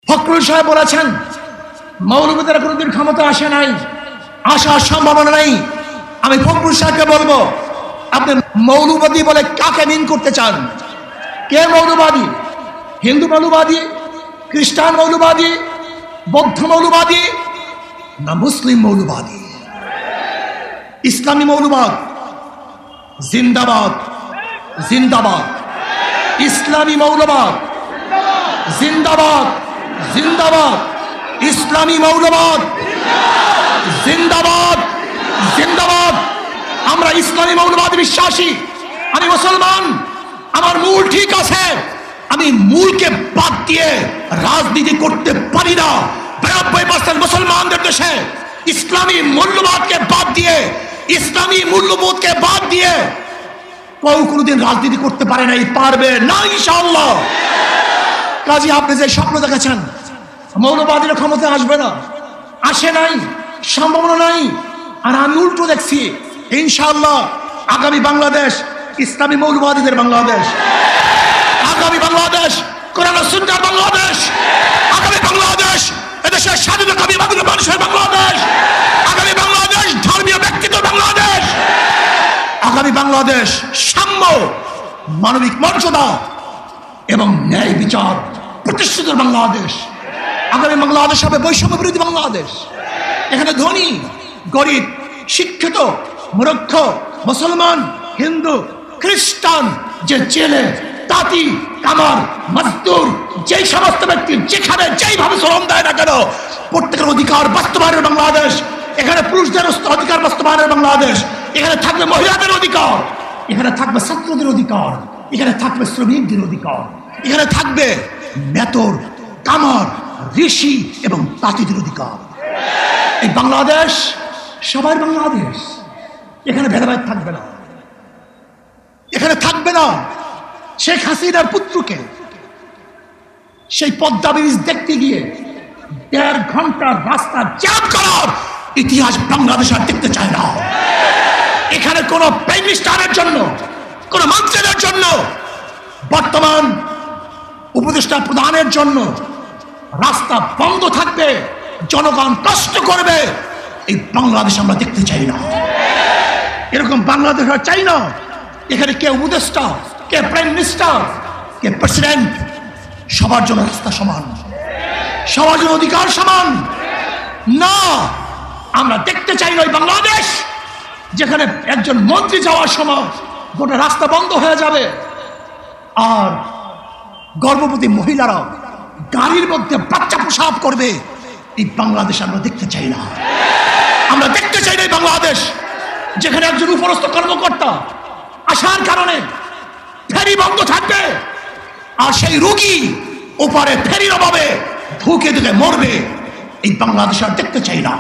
ফখরুল সাহেব বলেছেন মৌলবীদের কোনোদিন ক্ষমতা আসে নাই, আসার সম্ভাবনা নাই। আমি ফখরুল সাহেবকে বলবো, আপনি মৌলবাদী বলে কাকে মিন করতে চান? কে মৌলবাদী? হিন্দু মৌলবাদী, খ্রিস্টান মৌলবাদী, বৌদ্ধ মৌলবাদী, না মুসলিম মৌলবাদী? ইসলামী মৌলবাদ জিন্দাবাদ, জিন্দাবাদ। ইসলামী মৌলবাদ জিন্দাবাদ, জিন্দাবাদ। ইসলামী মৌলবাদ জিন্দাবাদ, জিন্দাবাদ। আমরা ইসলামী মৌলবাদে বিশ্বাসী। আমি মুসলমান, আমার মূল ঠিক আছে। আমি মূলকে বাদ দিয়ে রাজনীতি করতে পারি না। 92% মুসলমানদের দেশে ইসলামী মূল্যবোধকে বাদ দিয়ে, ইসলামী মূল্যবোধকে বাদ দিয়ে কেউ কোনোদিন রাজনীতি করতে পারে নাই, পারবে না ইনশাআল্লাহ। কাজী আপনি যে স্বপ্ন দেখেছেন মৌলবাদীরা ক্ষমতা আসবে না, আসে নাই, সম্ভাবনা নাই। আর আমি উল্টো দেখছি, ইনশাআল্লাহ আগামী বাংলাদেশ ইসলামী মৌলবাদীদের বাংলাদেশ, আগামী বাংলাদেশ কোরআন ও সুন্নাহর বাংলাদেশ, আগামী বাংলাদেশ এদেশের স্বাধীনতাকামী মানুষের বাংলাদেশ, আগামী বাংলাদেশ ধর্মীয় ব্যক্তিত্ব বাংলাদেশ, আগামী বাংলাদেশ সাম্য, মানবিক মর্যাদা এবং ন্যায় বিচার প্রতিষ্ঠিত বাংলাদেশ। আগামী বাংলাদেশ হবে বৈষম্য বিরোধী বাংলাদেশ। এখানে ধনী গরিব, শিক্ষিত মূর্খ, মুসলমান, হিন্দু, খ্রিস্টান, যে জেলে, তাঁতি, কামার, মজদুর, যেই সমস্ত ব্যক্তি যেখানে যেইভাবে শ্রম দেয় না কেন, প্রত্যেকের অধিকার বাস্তবায়নের বাংলাদেশ। এখানে পুরুষদের অধিকার বাস্তবায়নের বাংলাদেশ। এখানে থাকবে মহিলাদের অধিকার, এখানে থাকবে ছাত্রদের অধিকার, এখানে থাকবে শ্রমিকদের অধিকার, এখানে থাকবে মেতর, কামার, ঋষি এবং তাঁতিদের অধিকার। এই বাংলাদেশ সবার বাংলাদেশ। এখানে ভেদাভেদ থাকবে না, এখানে থাকবে না শেখ হাসিনার পুত্রকে সেই পদ্মা ব্রিজ দেখতে গিয়ে 1.5 ঘন্টার রাস্তা জ্যাম করার ইতিহাস বাংলাদেশ আর দেখতে চায় না। এখানে কোন প্রাইম মিনিস্টারের জন্য, কোন মন্ত্রীদের জন্য, বর্তমান উপদেষ্টা প্রধানের জন্য রাস্তা বন্ধ থাকবে, জনগণ কষ্ট করবে, এই বাংলাদেশ আমরা দেখতে চাই না। এরকম বাংলাদেশ আর চাই না। এখানে কে উপদেষ্টা, কে প্রাইম মিনিস্টার, কে প্রেসিডেন্ট, সবার জন্য রাস্তা সমান, সবার জন্য অধিকার সমান না। আমরা দেখতে চাই না ওই বাংলাদেশ যেখানে একজন মন্ত্রী যাওয়ার সময় গোটা রাস্তা বন্ধ হয়ে যাবে আর গর্ভবতী মহিলারা গাড়ির মধ্যে বাচ্চা প্রসব করবে। এই বাংলাদেশ আমরা দেখতে চাই না। আমরা দেখতে চাই না এই বাংলাদেশ যেখানে একজন উপরস্থ কর্মকর্তা আসার কারণে ফেরি বন্ধ থাকবে আর সেই রোগী ওপারে ফেরির অভাবে ধুকে ধুকে মরবে। এই বাংলাদেশ আর দেখতে চাই না।